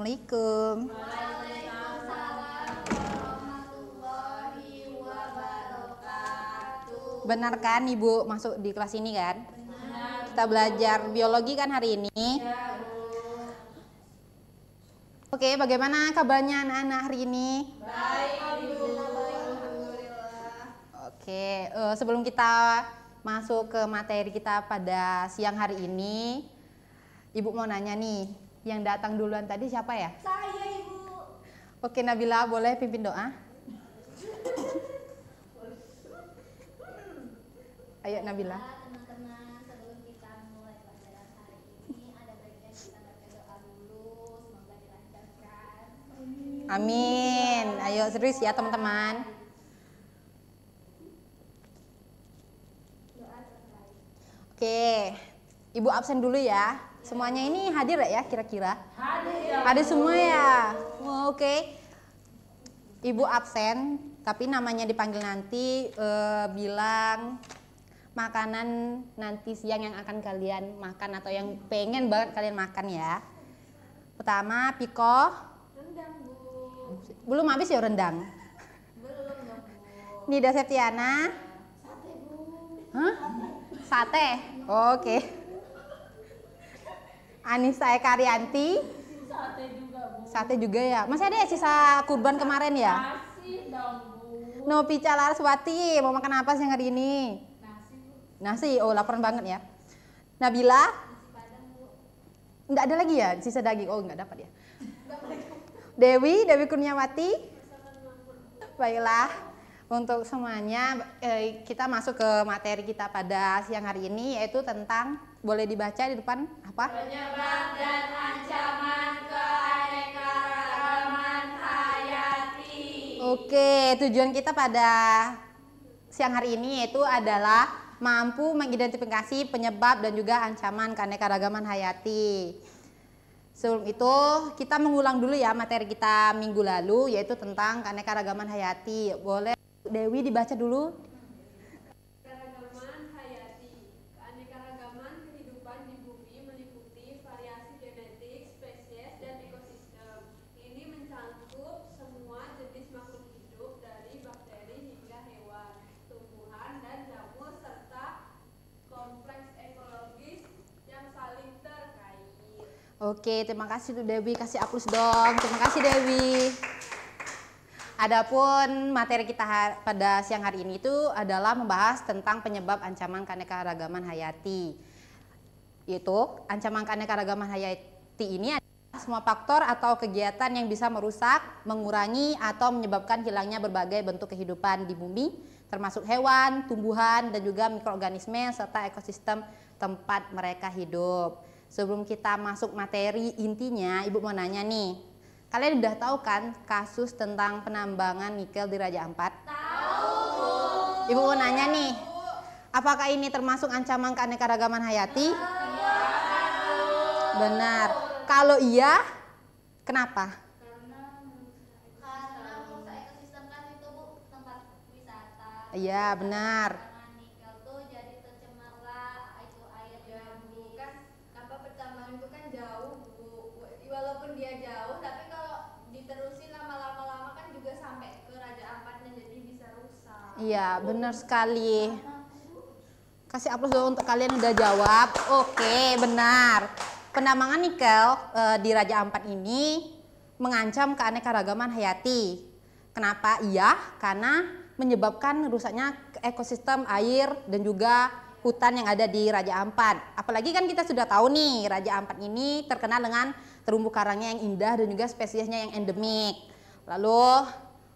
Assalamualaikum. Waalaikumsalam warahmatullahi wabarakatuh. Benar kan Ibu masuk di kelas ini kan? Benar. Kita belajar biologi kan hari ini? Ya, Bu. Oke, bagaimana kabarnya anak-anak hari ini? Baik, Bu. Alhamdulillah. Oke, sebelum kita masuk ke materi kita pada siang hari ini, Ibu mau nanya nih, yang datang duluan tadi siapa ya? Saya, Ibu. Oke, Nabila boleh pimpin doa? Ayo Nabila. Teman-teman, sebelum kita mulai pelajaran hari ini, ada baiknya kita baca doa dulu. Semoga dilancarkan. Amin. Ayo serius ya teman-teman. Doa terbaik. Oke, Ibu absen dulu ya. Semuanya ini hadir ya kira-kira? Hadir ya. Hadir semua ya? Oh, oke. Ibu absen, tapi namanya dipanggil nanti, bilang makanan nanti siang yang akan kalian makan atau yang pengen banget kalian makan ya. Pertama, piko. Rendang, Bu. Belum habis ya rendang. Belum dong, Bu. Nida Septiana. Sate, Bu. Hah? Sate? Oke. Anissa Eka Arianti. Sate juga, Bu. Sate juga ya. Masih ada ya sisa kurban kemarin ya? Masih dong, Bu. Nopi Calarswati, mau makan apa siang hari ini? Nasi, Bu. Nasi, oh lapar banget ya. Nabila, Nasi Padang, Bu. enggak ada lagi ya sisa daging? Oh enggak dapat ya. Dewi Kurniawati. Baiklah, untuk semuanya kita masuk ke materi kita pada siang hari ini, yaitu tentang, boleh dibaca di depan apa? Penyebab dan ancaman keanekaragaman hayati. Oke, tujuan kita pada siang hari ini yaitu adalah mampu mengidentifikasi penyebab dan juga ancaman keanekaragaman hayati. Sebelum itu, kita mengulang dulu ya materi kita minggu lalu, yaitu tentang keanekaragaman hayati. Boleh Dewi dibaca dulu? Keanekaragaman hayati. Keanekaragaman kehidupan di bumi meliputi variasi genetik, spesies, dan ekosistem. Ini mencakup semua jenis makhluk hidup dari bakteri hingga hewan, tumbuhan, dan jamur, serta kompleks ekologis yang saling terkait. Oke, terima kasih tuh Dewi, kasih aplaus dong. Terima kasih Dewi. Adapun materi kita pada siang hari ini itu adalah membahas tentang penyebab ancaman keanekaragaman hayati. Yaitu ancaman keanekaragaman hayati ini adalah semua faktor atau kegiatan yang bisa merusak, mengurangi atau menyebabkan hilangnya berbagai bentuk kehidupan di bumi, termasuk hewan, tumbuhan, dan juga mikroorganisme serta ekosistem tempat mereka hidup. Sebelum kita masuk materi intinya, Ibu mau nanya nih. Kalian udah tahu kan kasus tentang penambangan nikel di Raja Ampat? Tahu. Ibu mau nanya nih, apakah ini termasuk ancaman keanekaragaman hayati? Iya. Benar. Kalau iya, kenapa? Karena merusak ekosistem kan itu, Bu, tempat wisata. Iya, benar. Dengan nikel tuh jadi tercemarlah itu air yang Bu, kan apa pertambangan itu kan jauh, Bu. Walaupun dia jauh, tapi kalau diterusin lama-lama kan juga sampai ke Raja Ampatnya, jadi bisa rusak. Iya, benar sekali. Kasih aplaus dulu untuk kalian udah jawab. Oke, benar. Penambangan nikel di Raja Ampat ini mengancam keanekaragaman hayati. Kenapa? Iya, karena menyebabkan rusaknya ekosistem air dan juga hutan yang ada di Raja Ampat. Apalagi kan kita sudah tahu nih, Raja Ampat ini terkenal dengan terumbu karangnya yang indah dan juga spesiesnya yang endemik. Lalu,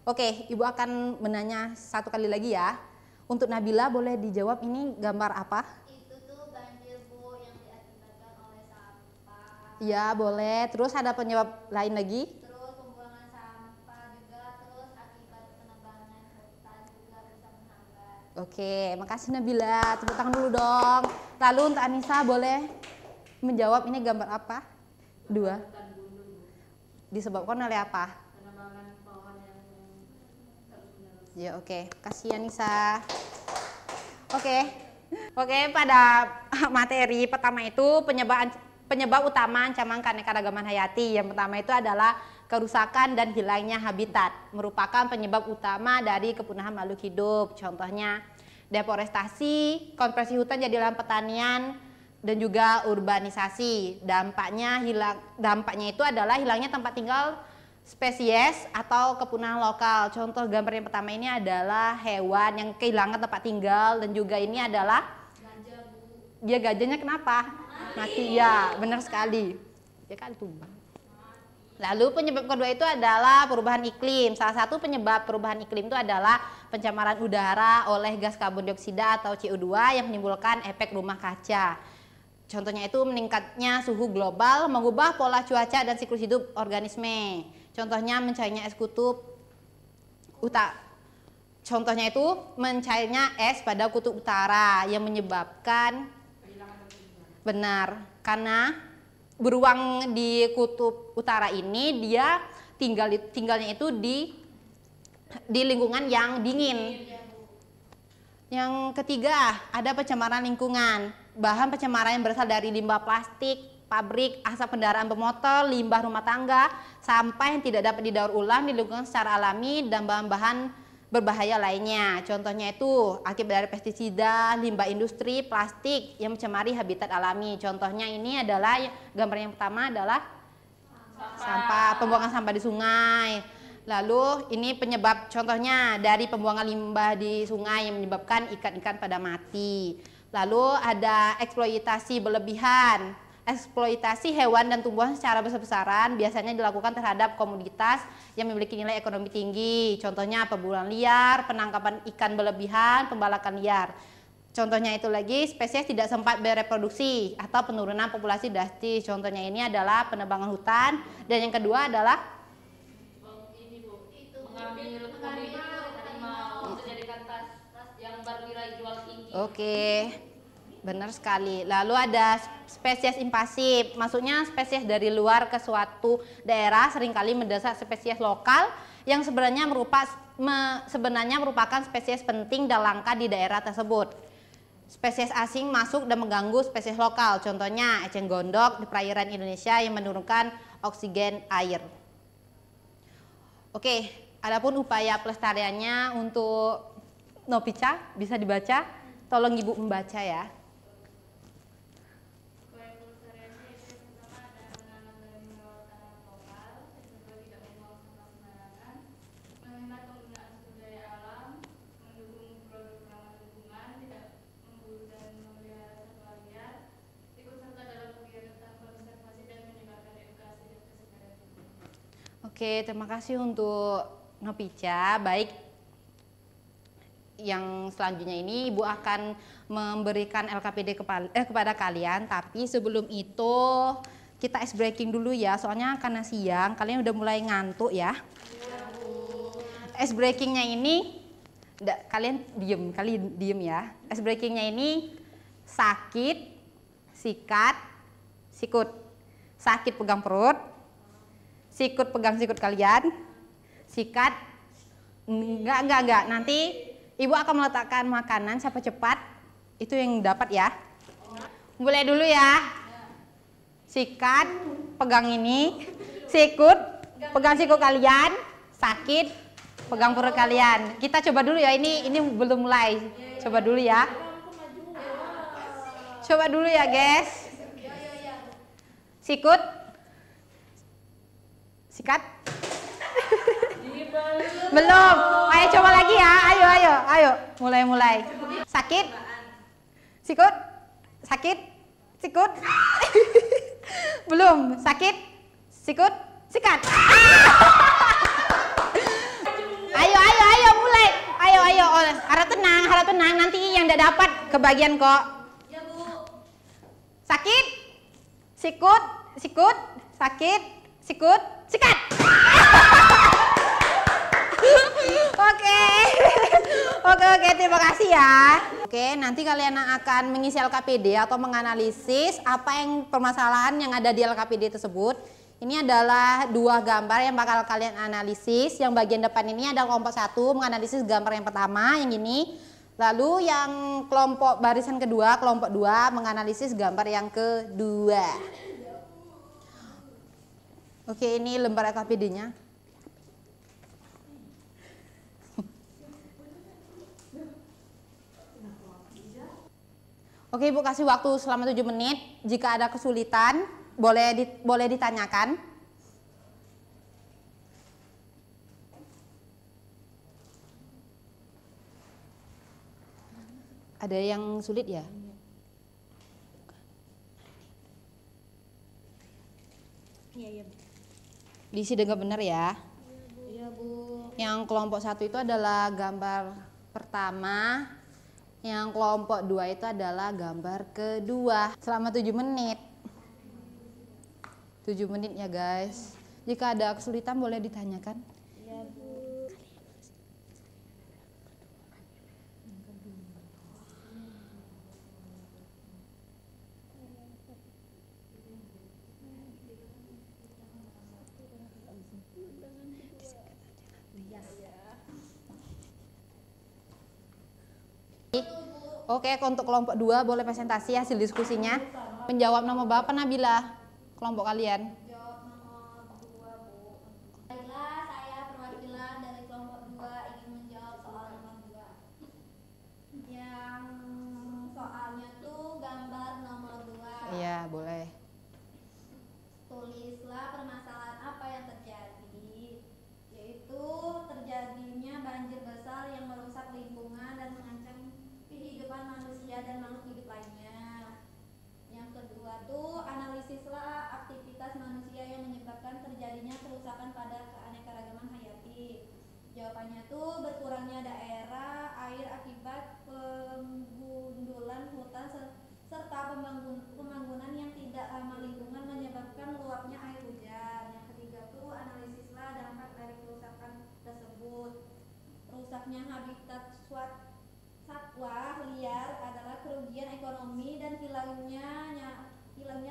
oke, Ibu akan menanya satu kali lagi ya. Untuk Nabila boleh dijawab ini gambar apa? itu tuh banjir, Bu, yang diakibatkan oleh sampah. Ya, boleh. Terus ada penyebab lain lagi? Terus pembuangan sampah juga, terus akibat penebangan hutan juga bisa menghambat. Oke, makasih Nabila. Tepuk tangan dulu dong. Lalu untuk Anissa boleh menjawab ini gambar apa? Dua. Hutan gunung, Bu. Disebabkan oleh apa? Penambangan pohon yang terus-menerus. Ya, oke. Kasih Anissa. Oke. Oke, pada materi pertama itu penyebab utama ancaman keanekaragaman hayati. Yang pertama itu adalah kerusakan dan hilangnya habitat, merupakan penyebab utama dari kepunahan makhluk hidup. Contohnya deforestasi, konversi hutan jadi lahan pertanian, dan juga urbanisasi. Dampaknya itu adalah hilangnya tempat tinggal spesies atau kepunahan lokal. Contoh gambar yang pertama ini adalah hewan yang kehilangan tempat tinggal, dan juga ini adalah Gajah, Bu. dia gajahnya kenapa? Mati. Ya, benar sekali. Dia kan tumbang. Lalu penyebab kedua itu adalah perubahan iklim. Salah satu penyebab perubahan iklim itu adalah pencemaran udara oleh gas karbon dioksida atau CO2 yang menimbulkan efek rumah kaca. Contohnya itu meningkatnya suhu global, mengubah pola cuaca dan siklus hidup organisme. Contohnya mencairnya es kutub Contohnya itu mencairnya es pada kutub utara yang menyebabkan benar karena beruang di kutub utara ini dia tinggalnya itu di lingkungan yang dingin. Yang ketiga, ada pencemaran lingkungan. Bahan pencemaran yang berasal dari limbah plastik, pabrik, asap kendaraan bermotor, limbah rumah tangga, sampah yang tidak dapat didaur ulang di lingkungan secara alami, dan bahan-bahan berbahaya lainnya. Contohnya itu akibat dari pestisida, limbah industri, plastik yang mencemari habitat alami. Contohnya ini adalah gambar yang pertama adalah sampah, pembuangan sampah di sungai. Lalu ini penyebab contohnya dari pembuangan limbah di sungai yang menyebabkan ikan-ikan pada mati. Lalu ada eksploitasi berlebihan. Eksploitasi hewan dan tumbuhan secara besar-besaran biasanya dilakukan terhadap komoditas yang memiliki nilai ekonomi tinggi. Contohnya perburuan liar, penangkapan ikan berlebihan, pembalakan liar. Contohnya itu lagi spesies tidak sempat bereproduksi atau penurunan populasi drastis. Contohnya ini adalah penebangan hutan, dan yang kedua adalah mengambil harimau menjadikan tas yang bernilai jual tinggi. Oke, benar sekali. Lalu ada spesies invasif, maksudnya spesies dari luar ke suatu daerah seringkali mendesak spesies lokal yang sebenarnya merupakan spesies penting dan langka di daerah tersebut. Spesies asing masuk dan mengganggu spesies lokal. Contohnya eceng gondok di perairan Indonesia yang menurunkan oksigen air. Oke, adapun upaya pelestariannya untuk Nopica bisa dibaca. Tolong Ibu membaca ya. Upaya pelestariannya itu yang pertama ada menanam dan merawat tanaman lokal, yang kedua tidak membuang sampah sembarangan, menghemat penggunaan sumber daya alam, mendukung produk ramah lingkungan, tidak memburu dan memelihara satwa liar, ikut serta dalam kegiatan konservasi dan menyebarkan edukasi dan kesadaran lingkungan. Oke, terima kasih untuk Nopica. Baik, yang selanjutnya ini Ibu akan memberikan LKPD kepada kalian, tapi sebelum itu kita ice breaking dulu ya, soalnya karena siang kalian udah mulai ngantuk ya. Ice breakingnya ini kalian diem ya. Ice breakingnya ini sakit, sikat, sikut. Sakit pegang perut, sikut pegang sikut kalian, sikat enggak. Nanti Ibu akan meletakkan makanan, siapa cepat itu yang dapat ya. Mulai dulu ya. Sikat, pegang ini. Sikut, pegang sikut kalian. Sakit, pegang perut kalian. Kita coba dulu ya, ini belum mulai. Coba dulu ya. Coba dulu ya guys. Sikut. Sikat. Belum. Ayo coba lagi ya. Ayo. Mulai. Sakit. Sikut. Sakit. Sikut. Belum. Sakit. Sikut. Sikat. Ayo mulai. Ayo. Harap tenang. Nanti yang tidak dapat kebagian kok. Ya Bu. Sakit. Sikut. Sakit. Sikut. Sikat. Oke, terima kasih ya. Oke, nanti kalian akan mengisi LKPD atau menganalisis apa yang permasalahan yang ada di LKPD tersebut. Ini adalah dua gambar yang bakal kalian analisis. Yang bagian depan ini ada kelompok 1 menganalisis gambar yang pertama, yang ini. Lalu yang kelompok barisan kedua, kelompok 2 menganalisis gambar yang kedua. Oke, ini lembar LKPD-nya. Oke, Ibu kasih waktu selama 7 menit. Jika ada kesulitan, boleh ditanyakan. Ada yang sulit ya? Iya. Diisi dengan benar ya. Iya, Bu. Yang kelompok 1 itu adalah gambar pertama. Yang kelompok 2 itu adalah gambar kedua. Selama 7 menit. 7 menit ya guys. Jika ada kesulitan boleh ditanyakan. Iya, Bu. Oke, untuk kelompok 2 boleh presentasi hasil diskusinya. Menjawab nomor berapa Nabila? Kelompok kalian? Jawab nomor 2, Bu. Baiklah, saya perwakilan dari kelompok 2 ingin menjawab soal nomor 2. Yang soalnya tuh gambar nomor 2. Iya, boleh. Tulislah permasalahan apa yang terjadi, yaitu terjadinya banjir besar yang merusak lingkungan dan mengancam kehidupan manusia dan makhluk hidup lainnya. Yang kedua tuh analisislah aktivitas manusia yang menyebabkan terjadinya kerusakan pada keanekaragaman hayati. Jawabannya tuh berkurangnya daerah air akibat penggundulan hutan serta pembangunan yang tidak ramah lingkungan menyebabkan meluapnya air hujan. Yang ketiga tuh analisislah dampak dari kerusakan tersebut. Rusaknya habitat satwa liar adalah kerugian ekonomi dan hilangnya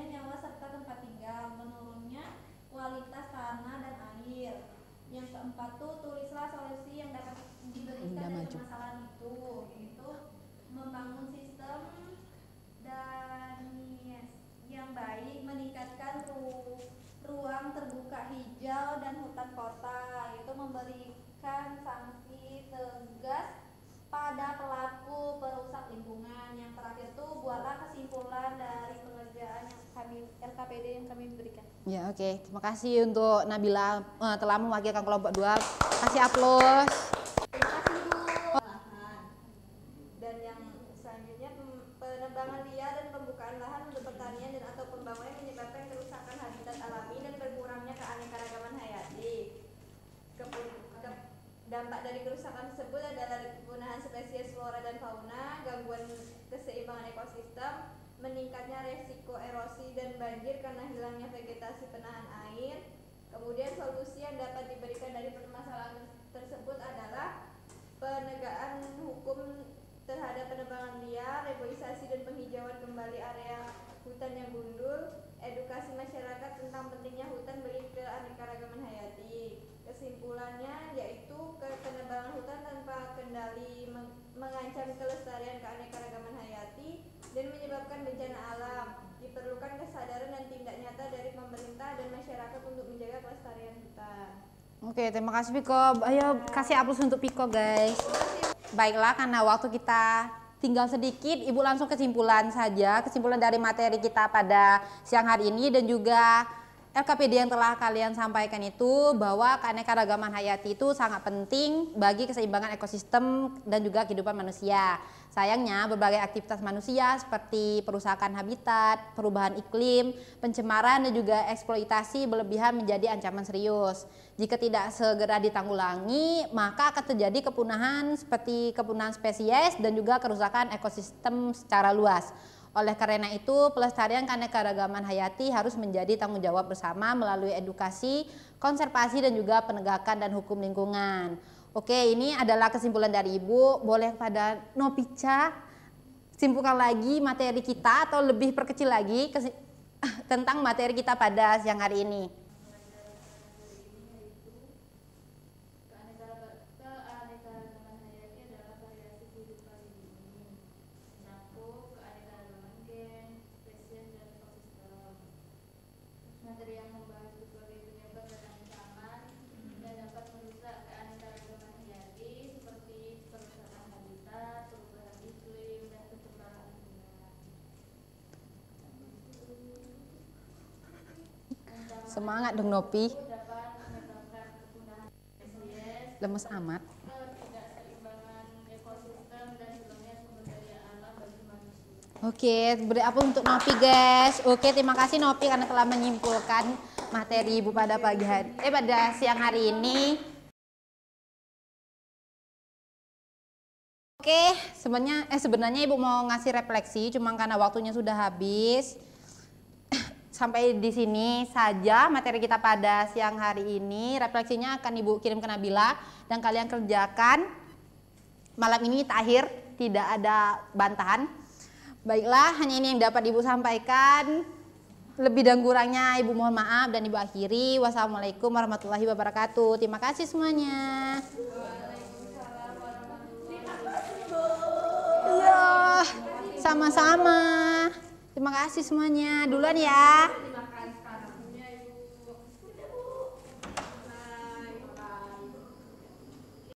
nyawa serta tempat tinggal, menurunnya kualitas tanah dan air. Yang keempat tuh tulislah solusi yang dapat diberikan dari permasalahan itu, yaitu membangun sistem dan yang baik, meningkatkan ruang terbuka hijau dan hutan kota, yaitu memberikan sanksi tegas pada pelaku perusak lingkungan. Yang terakhir tuh buatlah kesimpulan dari pengerjaan yang LKPD yang kami berikan. Ya, oke. Terima kasih untuk Nabila telah mewakilkan kelompok 2. Kasih aplaus. Terima kasih, Bu. Dan yang selanjutnya penebangan liar dan pembukaan lahan untuk pertanian dan atau pembangunan menyebabkan kerusakan habitat alami dan berkurangnya keanekaragaman hayati. Dampak dari kerusakan tersebut adalah kepunahan spesies flora dan fauna, gangguan keseimbangan ekosistem, meningkatnya resiko erosi dan banjir karena hilangnya vegetasi penahan air. Kemudian solusi yang dapat diberikan dari permasalahan tersebut adalah penegakan hukum terhadap penebangan liar, reboisasi dan penghijauan kembali area hutan yang gundul, edukasi masyarakat tentang pentingnya hutan bagi keanekaragaman hayati. Kesimpulannya yaitu penebangan hutan tanpa kendali mengancam kelestarian keanekaragaman hayati dan menyebabkan bencana alam. Diperlukan kesadaran dan tindak nyata dari pemerintah dan masyarakat untuk menjaga kelestarian hutan. Oke, terima kasih Piko. Ayo kasih aplaus untuk Piko, guys. Baiklah, karena waktu kita tinggal sedikit, Ibu langsung kesimpulan saja. Kesimpulan dari materi kita pada siang hari ini dan juga LKPD yang telah kalian sampaikan itu bahwa keanekaragaman hayati itu sangat penting bagi keseimbangan ekosistem dan juga kehidupan manusia. Sayangnya berbagai aktivitas manusia seperti perusakan habitat, perubahan iklim, pencemaran dan juga eksploitasi berlebihan menjadi ancaman serius. Jika tidak segera ditanggulangi, maka akan terjadi kepunahan seperti kepunahan spesies dan juga kerusakan ekosistem secara luas. Oleh karena itu, pelestarian keanekaragaman hayati harus menjadi tanggung jawab bersama melalui edukasi, konservasi dan juga penegakan dan hukum lingkungan. Oke, ini adalah kesimpulan dari Ibu. Boleh pada Nopica simpulkan lagi materi kita atau lebih perkecil lagi tentang materi kita pada siang hari ini. Keanekaragaman hayati adalah variasi kehidupan di bumi, mencakup keanekaragaman gen, spesies dan ekosistem. Materi yang membahas berbagai penyebab Semangat dong Nopi. dapat menyebabkan kepunahan spesies, Lemes amat. ketidakseimbangan ekosistem dan hilangnya sumber daya alam bagi manusia. Oke, beri apa untuk Nopi guys. Oke, terima kasih Nopi karena telah menyimpulkan materi Ibu pada pada siang hari ini. Oke, sebenarnya Ibu mau ngasih refleksi, cuma karena waktunya sudah habis. Sampai di sini saja materi kita pada siang hari ini. Refleksinya akan Ibu kirim ke Nabila dan kalian kerjakan. Malam ini takhir, tidak ada bantahan. Baiklah, hanya ini yang dapat Ibu sampaikan. Lebih dan kurangnya Ibu mohon maaf dan Ibu akhiri. Wassalamualaikum warahmatullahi wabarakatuh. Terima kasih semuanya. Iya, sama-sama. Terima kasih semuanya. Duluan ya. Terima kasih.